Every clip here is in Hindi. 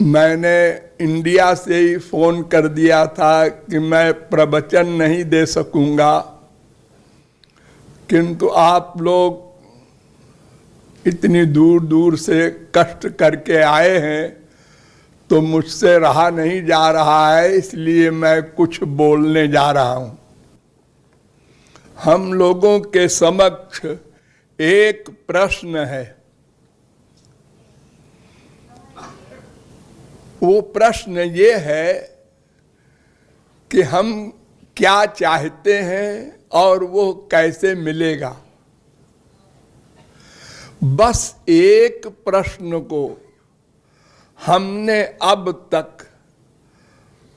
मैंने इंडिया से ही फोन कर दिया था कि मैं प्रवचन नहीं दे सकूंगा, किंतु आप लोग इतनी दूर दूर से कष्ट करके आए हैं तो मुझसे रहा नहीं जा रहा है, इसलिए मैं कुछ बोलने जा रहा हूं। हम लोगों के समक्ष एक प्रश्न है। वो प्रश्न ये है कि हम क्या चाहते हैं और वो कैसे मिलेगा। बस एक प्रश्न को हमने अब तक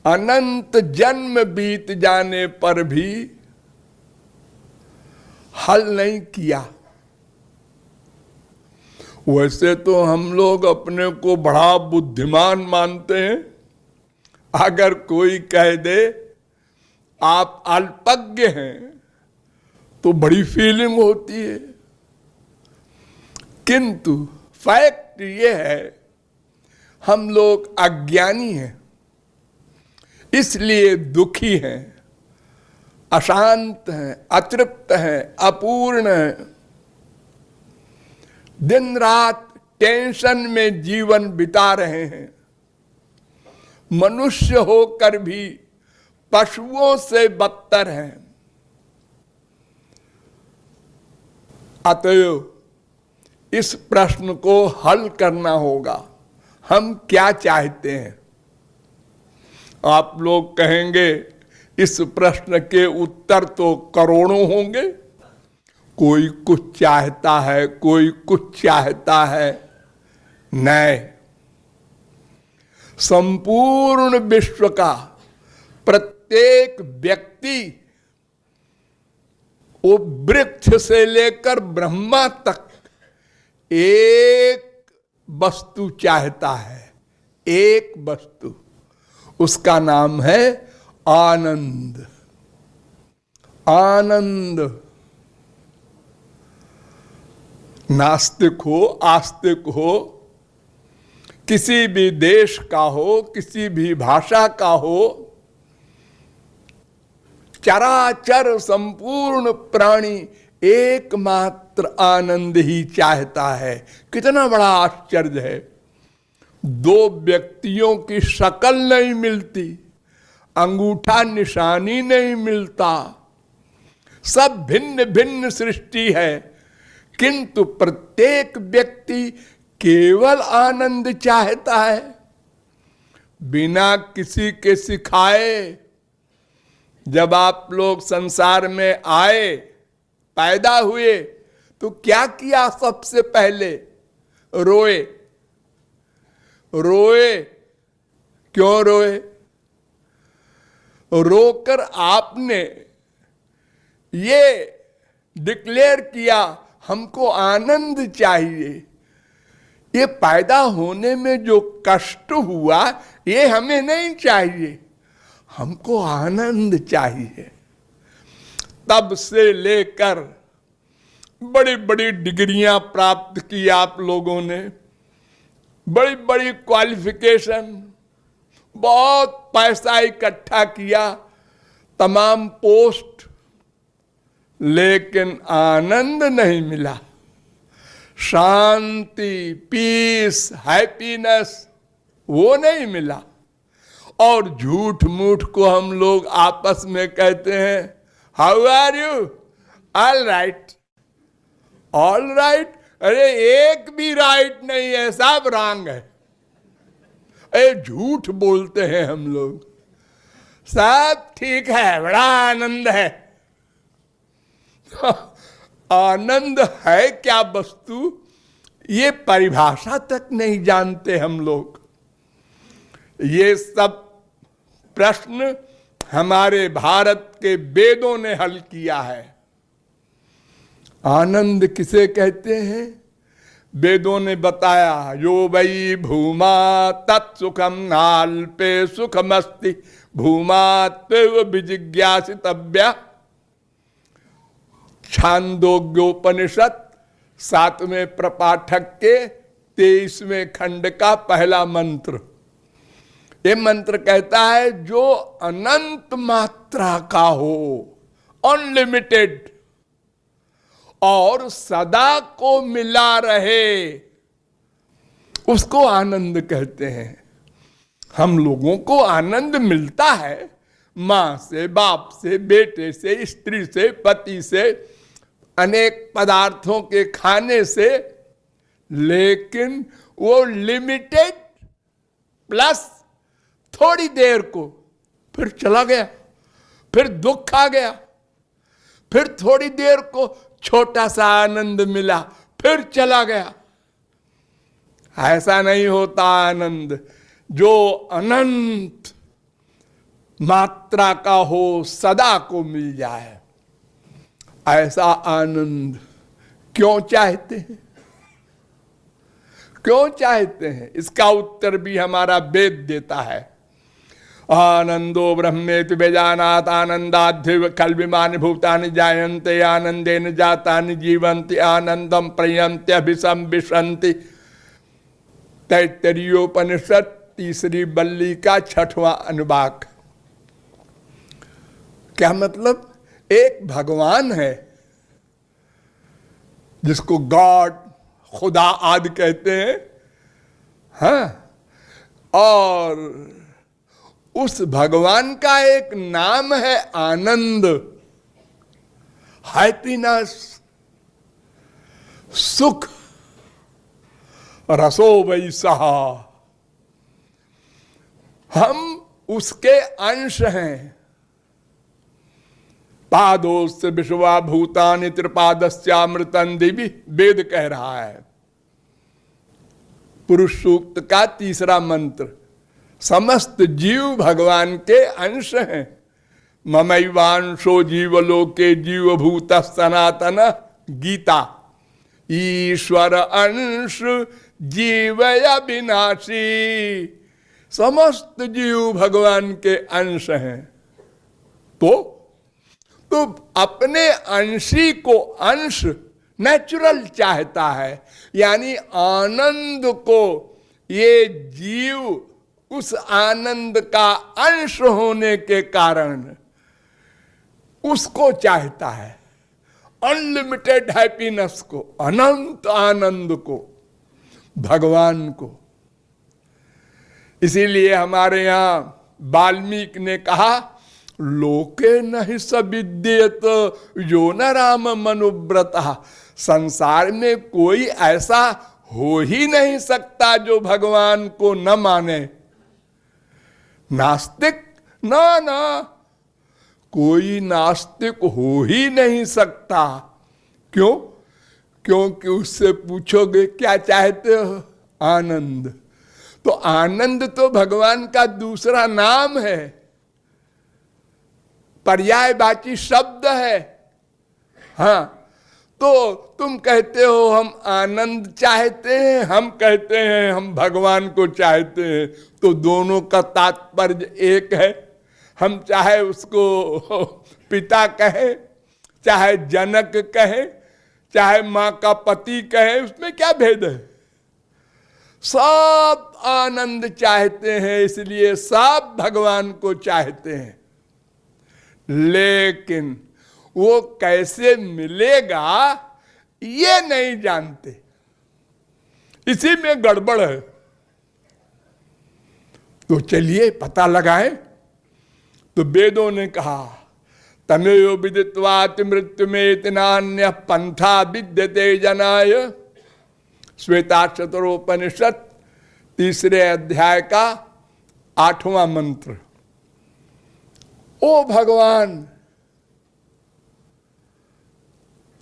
अनंत जन्म बीत जाने पर भी हल नहीं किया। वैसे तो हम लोग अपने को बड़ा बुद्धिमान मानते हैं। अगर कोई कह दे आप अल्पज्ञ हैं तो बड़ी फीलिंग होती है, किंतु फैक्ट ये है हम लोग अज्ञानी हैं, इसलिए दुखी हैं, अशांत हैं, अतृप्त हैं, अपूर्ण हैं। दिन रात टेंशन में जीवन बिता रहे हैं। मनुष्य होकर भी पशुओं से बदतर हैं। अतएव इस प्रश्न को हल करना होगा। हम क्या चाहते हैं? आप लोग कहेंगे इस प्रश्न के उत्तर तो करोड़ों होंगे। कोई कुछ चाहता है, कोई कुछ चाहता है। नहीं, संपूर्ण विश्व का प्रत्येक व्यक्ति वो वृक्ष से लेकर ब्रह्मा तक एक वस्तु चाहता है, एक वस्तु। उसका नाम है आनंद। आनंद। नास्तिक हो, आस्तिक हो, किसी भी देश का हो, किसी भी भाषा का हो, चराचर संपूर्ण प्राणी एकमात्र आनंद ही चाहता है। कितना बड़ा आश्चर्य है। दो व्यक्तियों की शक्ल नहीं मिलती, अंगूठा निशानी नहीं मिलता, सब भिन्न भिन्न सृष्टि है, किंतु प्रत्येक व्यक्ति केवल आनंद चाहता है, बिना किसी के सिखाए। जब आप लोग संसार में आए, पैदा हुए, तो क्या किया? सबसे पहले रोए। रोए। क्यों रोए? रोकर आपने ये डिक्लेयर किया हमको आनंद चाहिए। ये पैदा होने में जो कष्ट हुआ ये हमें नहीं चाहिए, हमको आनंद चाहिए। तब से लेकर बड़ी बड़ी डिग्रियां प्राप्त की आप लोगों ने, बड़ी बड़ी क्वालिफिकेशन, बहुत पैसा इकट्ठा किया, तमाम पोस्ट, लेकिन आनंद नहीं मिला। शांति, पीस, हैप्पीनेस वो नहीं मिला। और झूठ मूठ को हम लोग आपस में कहते हैं how are you? All right. All right? अरे एक भी राइट नहीं है, सब रॉन्ग है। अरे झूठ बोलते हैं हम लोग। सब ठीक है, बड़ा आनंद है। आनंद है क्या वस्तु, ये परिभाषा तक नहीं जानते हम लोग। ये सब प्रश्न हमारे भारत के वेदों ने हल किया है। आनंद किसे कहते हैं? वेदों ने बताया, यो वै भूमा तत्सुखम नाल्पे सुखमस्ति भूमात्व विजिज्ञासितव्या। छांदोग्योपनिषद 7वें प्रपाठक के 23वें खंड का पहला मंत्र। ये मंत्र कहता है जो अनंत मात्रा का हो, अनलिमिटेड, और सदा को मिला रहे, उसको आनंद कहते हैं। हम लोगों को आनंद मिलता है मां से, बाप से, बेटे से, स्त्री से, पति से, अनेक पदार्थों के खाने से, लेकिन वो लिमिटेड प्लस थोड़ी देर को, फिर चला गया, फिर दुख आ गया, फिर थोड़ी देर को छोटा सा आनंद मिला, फिर चला गया। ऐसा नहीं होता आनंद। जो अनंत मात्रा का हो, सदा को मिल जाए, ऐसा आनंद क्यों चाहते हैं? क्यों चाहते हैं? इसका उत्तर भी हमारा वेद देता है। आनंदो ब्रह्मेति बेजानात आनंदाद्य कल्विमानि भूतानि जायन्ते आनंदेन जातानि जीवन्ति आनंदम प्रयन्ति अभिसंविशन्ति। तैत्तरीयोपनिषद तीसरी बल्ली का 6वां अनुवाक। क्या मतलब? एक भगवान है जिसको गॉड, खुदा आदि कहते हैं, हाँ, और उस भगवान का एक नाम है आनंद, हैप्पीनेस, सुख, रसो वैसा। हम उसके अंश हैं। पादोस्य विश्वा भूतानि त्रिपादस्यामृतं दिवि, वेद कह रहा है। पुरुष सूक्त का 3रा मंत्र। समस्त जीव भगवान के अंश हैं। ममैवांशो जीवलोके जीवभूत सनातन, गीता। ईश्वर अंश जीवय विनाशी। समस्त जीव भगवान के अंश हैं। तो अपने अंशी को अंश नेचुरल चाहता है, यानी आनंद को ये जीव उस आनंद का अंश होने के कारण उसको चाहता है, अनलिमिटेड हैप्पीनेस को, अनंत आनंद को, भगवान को। इसीलिए हमारे यहां वाल्मीकि ने कहा, लोके नहि स विद्येत यो न राम मनुव्रतः। संसार में कोई ऐसा हो ही नहीं सकता जो भगवान को न माने। नास्तिक ना, कोई नास्तिक हो ही नहीं सकता। क्यों? क्योंकि उससे पूछोगे क्या चाहते हो? आनंद। तो आनंद तो भगवान का दूसरा नाम है, पर्यायवाची शब्द है। हाँ, तो तुम कहते हो हम आनंद चाहते हैं, हम कहते हैं हम भगवान को चाहते हैं, तो दोनों का तात्पर्य एक है। हम चाहे उसको पिता कहें, चाहे जनक कहें, चाहे मां का पति कहें, उसमें क्या भेद है? सब आनंद चाहते हैं, इसलिए सब भगवान को चाहते हैं। लेकिन वो कैसे मिलेगा ये नहीं जानते, इसी में गड़बड़ है। तो चलिए पता लगाएं। तो वेदों ने कहा, तमेव विदित्वाति मृत्युमेति नान्यः पंथा विद्यते जनाय। श्वेताक्षरोपनिषद 3 अध्याय का 8वां मंत्र। ओ भगवान,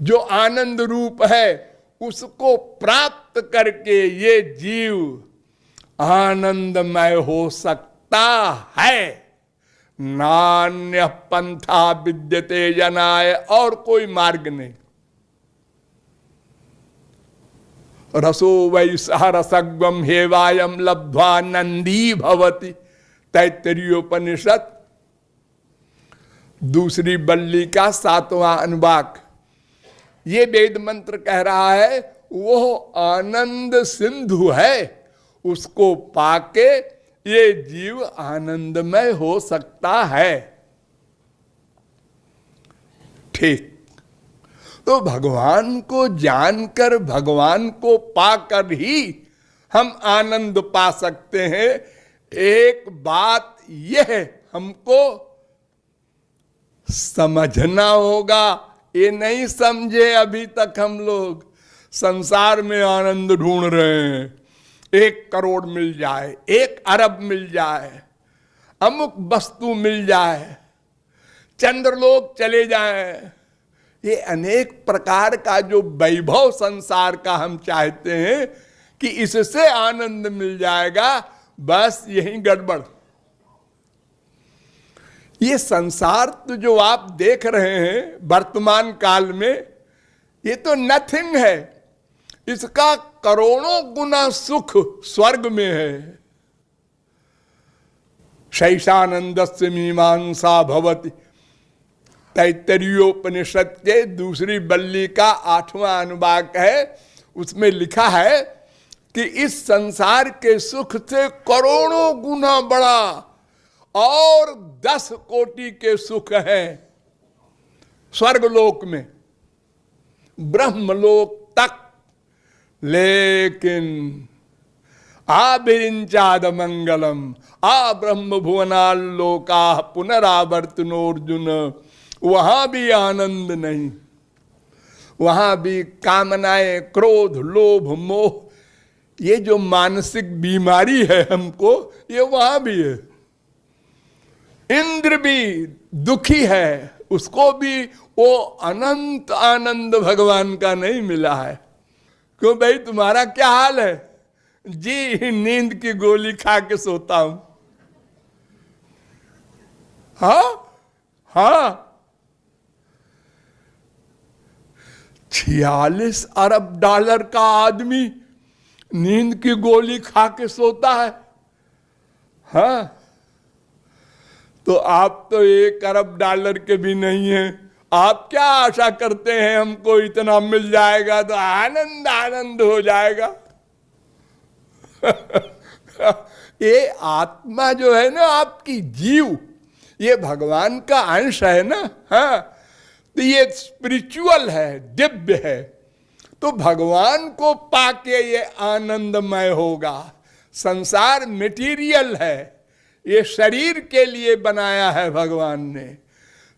जो आनंद रूप है उसको प्राप्त करके ये जीव आनंदमय हो सकता है। नान्य पंथा विद्यते जनाय, और कोई मार्ग नहीं। रसो वैसह रसग्वम हेवायम लब्ध्वा नंदी भवति। तैत्तरीयोपनिषद 2 बल्ली का 7वां अनुवाक। ये वेद मंत्र कह रहा है वो आनंद सिंधु है, उसको पाके ये जीव आनंदमय हो सकता है। ठीक, तो भगवान को जानकर, भगवान को पाकर ही हम आनंद पा सकते हैं। एक बात यह हमको समझना होगा, ये नहीं समझे अभी तक हम लोग संसार में आनंद ढूंढ रहे हैं। 1 करोड़ मिल जाए, 1 अरब मिल जाए, अमुक वस्तु मिल जाए, चंद्रलोक चले जाएं, ये अनेक प्रकार का जो वैभव संसार का हम चाहते हैं कि इससे आनंद मिल जाएगा, बस यही गड़बड़। ये संसार तो जो आप देख रहे हैं वर्तमान काल में, ये तो नथिंग है। इसका करोड़ों गुना सुख स्वर्ग में है। शैषानंदस्य मीमांसा भवति, तैत्तरीयोपनिषद के दूसरी बल्ली का 8वां अनुवाक है। उसमें लिखा है कि इस संसार के सुख से करोड़ों गुना बड़ा और 10 कोटि के सुख है स्वर्गलोक में, ब्रह्मलोक तक। लेकिन आभिरिंचाद मंगलम आ ब्रह्म भुवनालोका पुनरावर्तनोर्जुन, वहां भी आनंद नहीं, वहां भी कामनाएं, क्रोध, लोभ, मोह, ये जो मानसिक बीमारी है हमको, ये वहां भी है। इंद्र भी दुखी है, उसको भी वो अनंत आनंद भगवान का नहीं मिला है। क्यों भाई, तुम्हारा क्या हाल है? जी नींद की गोली खा के सोता हूं। हाँ, 46 अरब डॉलर का आदमी नींद की गोली खा के सोता है। हाँ, तो आप तो 1 अरब डॉलर के भी नहीं हैं। आप क्या आशा करते हैं हमको इतना मिल जाएगा तो आनंद आनंद हो जाएगा? ये आत्मा जो है ना, आपकी जीव, ये भगवान का अंश है ना। हाँ, तो ये स्पिरिचुअल है, दिव्य है। तो भगवान को पाके ये आनंदमय होगा। संसार मटेरियल है, ये शरीर के लिए बनाया है भगवान ने।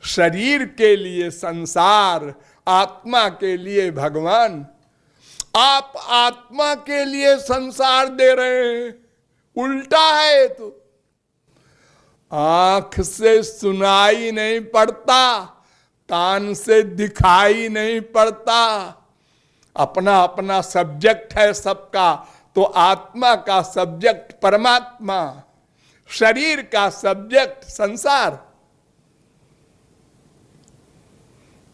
शरीर के लिए संसार, आत्मा के लिए भगवान। आप आत्मा के लिए संसार दे रहे हैं, उल्टा है। तो आंख से सुनाई नहीं पड़ता, कान से दिखाई नहीं पड़ता, अपना अपना सब्जेक्ट है सबका। तो आत्मा का सब्जेक्ट परमात्मा, शरीर का सब्जेक्ट संसार।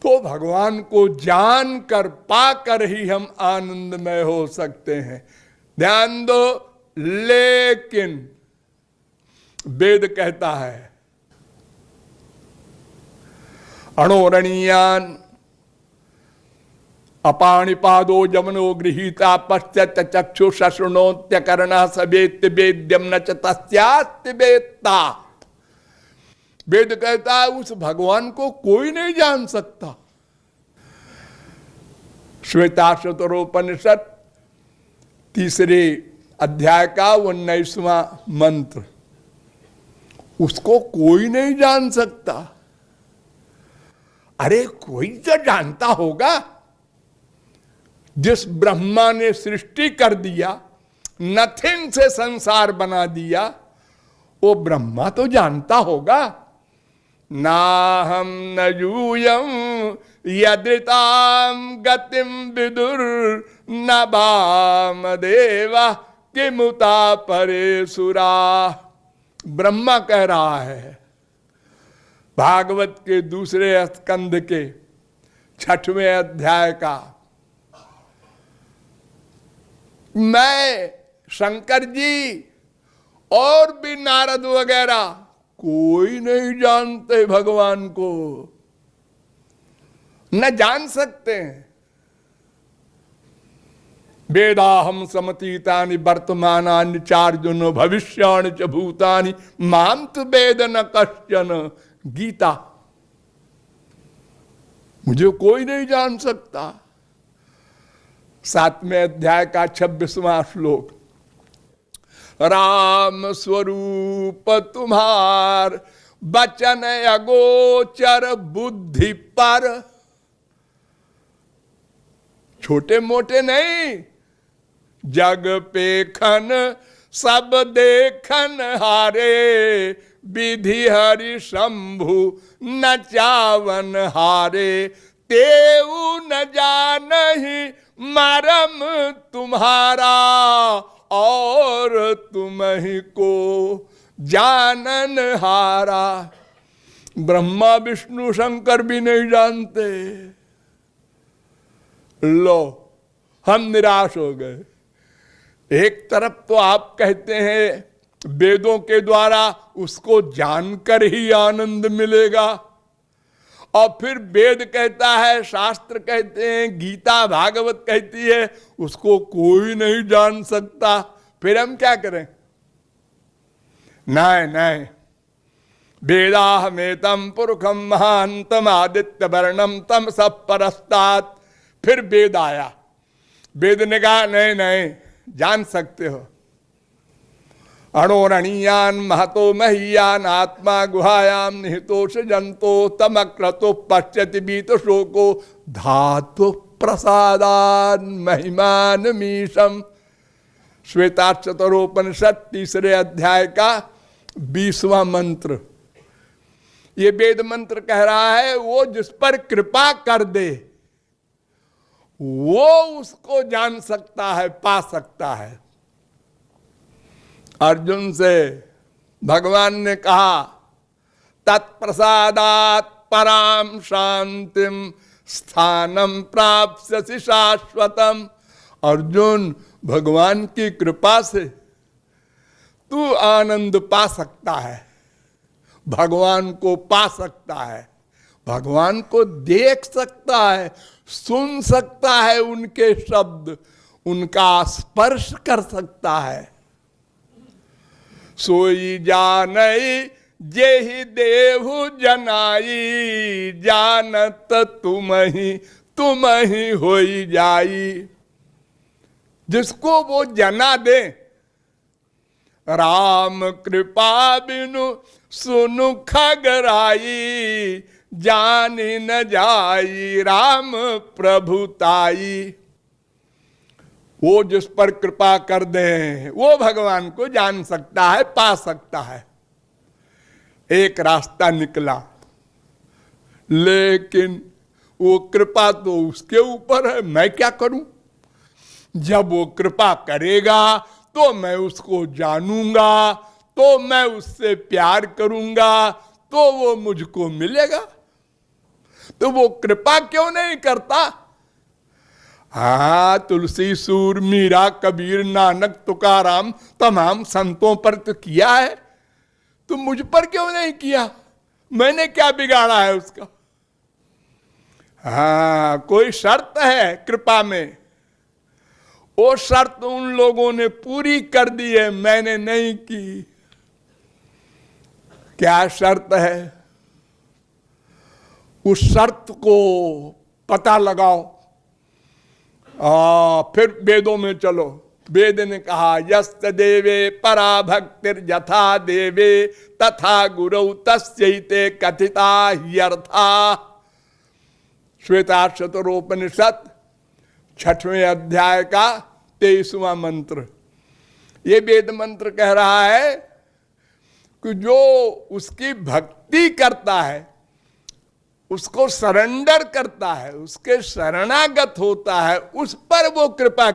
तो भगवान को जानकर पाकर ही हम आनंदमय हो सकते हैं। ध्यान दो, लेकिन वेद कहता है अणोरणीयान अपाणिपादो जमनो गृहीता पश्चात चक्षु शृणोत्यकरणा सवेत्य वेद्यम न च तस्यास्ति वेत्ता। वेद कहता है उस भगवान को कोई नहीं जान सकता। श्वेताश्वतरोपनिषद 3 अध्याय का 19वां मंत्र, उसको कोई नहीं जान सकता। अरे कोई तो जानता होगा। जिस ब्रह्मा ने सृष्टि कर दिया, नथिंग से संसार बना दिया, वो ब्रह्मा तो जानता होगा। नाहम न यूयम यदृताम गतिम विदुर न बाम देवा किमुता परे सुरा। ब्रह्मा कह रहा है भागवत के 2 स्कंद के 6वें अध्याय का, मैं, शंकर जी और भी नारद वगैरह कोई नहीं जानते भगवान को, न जान सकते हैं। वेदाहम समतीतानि वर्तमानानि चार्जुन भविष्याणि च भूतानि माम तु वेद न कश्चन। गीता, मुझे कोई नहीं जान सकता। 7वें अध्याय का 26वां श्लोक, राम स्वरूप तुम्हार बचन अगोचर बुद्धि पर। छोटे मोटे नहीं, जग पेखन सब देखन हारे, विधि हरि शंभु न चावन हारे, तेऊ न जानहि मरम तुम्हारा, और तुम ही को जानन हारा। ब्रह्मा विष्णु शंकर भी नहीं जानते। लो, हम निराश हो गए। एक तरफ तो आप कहते हैं वेदों के द्वारा उसको जानकर ही आनंद मिलेगा, और फिर वेद कहता है, शास्त्र कहते हैं, गीता भागवत कहती है उसको कोई नहीं जान सकता। फिर हम क्या करें? नहीं नहीं, वेदाहमेतम पुरुषम महांतम आदित्य वर्णम तम सब परस्तात्। फिर वेद आया, वेद ने कहा नहीं नहीं, जान सकते हो। अणोरणीयान महतो महीयान आत्मा गुहायाम निहितोष जंतो तमक्रतो पश्यति बीत शोको धातु प्रसादान महिमान मीशम। श्वेताक्षतरोपनिषद 3 अध्याय का 20वां मंत्र। ये वेद मंत्र कह रहा है वो जिस पर कृपा कर दे वो उसको जान सकता है, पा सकता है। अर्जुन से भगवान ने कहा तत्प्रसादात् पराम शांतिम स्थानम प्राप्स्यसि शाश्वतम। अर्जुन, भगवान की कृपा से तू आनंद पा सकता है, भगवान को पा सकता है, भगवान को देख सकता है, सुन सकता है, उनके शब्द, उनका स्पर्श कर सकता है। सोई जानई जेहि देहु जनाई, जानत तुम ही होई जाई। जिसको वो जना दे, राम कृपा बिनु सुनु खगराई, जानी न जाई राम प्रभुताई। वो जिस पर कृपा कर दे वो भगवान को जान सकता है, पा सकता है। एक रास्ता निकला, लेकिन वो कृपा तो उसके ऊपर है, मैं क्या करूं? जब वो कृपा करेगा तो मैं उसको जानूंगा, तो मैं उससे प्यार करूंगा, तो वो मुझको मिलेगा। तो वो कृपा क्यों नहीं करता? हाँ, तुलसी, सूर, मीरा, कबीर, नानक, तुकाराम तमाम संतों पर तो किया है, तो मुझ पर क्यों नहीं किया? मैंने क्या बिगाड़ा है उसका? हाँ, कोई शर्त है कृपा में, वो शर्त उन लोगों ने पूरी कर दी है, मैंने नहीं की। क्या शर्त है? उस शर्त को पता लगाओ। फिर वेदों में चलो। वेद ने कहा यस्त देवे परा भक्तिर यथा देवे तथा गुरौ तस्यैते कथिता ह्यर्था। श्वेताक्षतरोपनिषद 6वें अध्याय का 23वां मंत्र। ये वेद मंत्र कह रहा है कि जो उसकी भक्ति करता है, उसको सरेंडर करता है, उसके शरणागत होता है, उस पर वो कृपा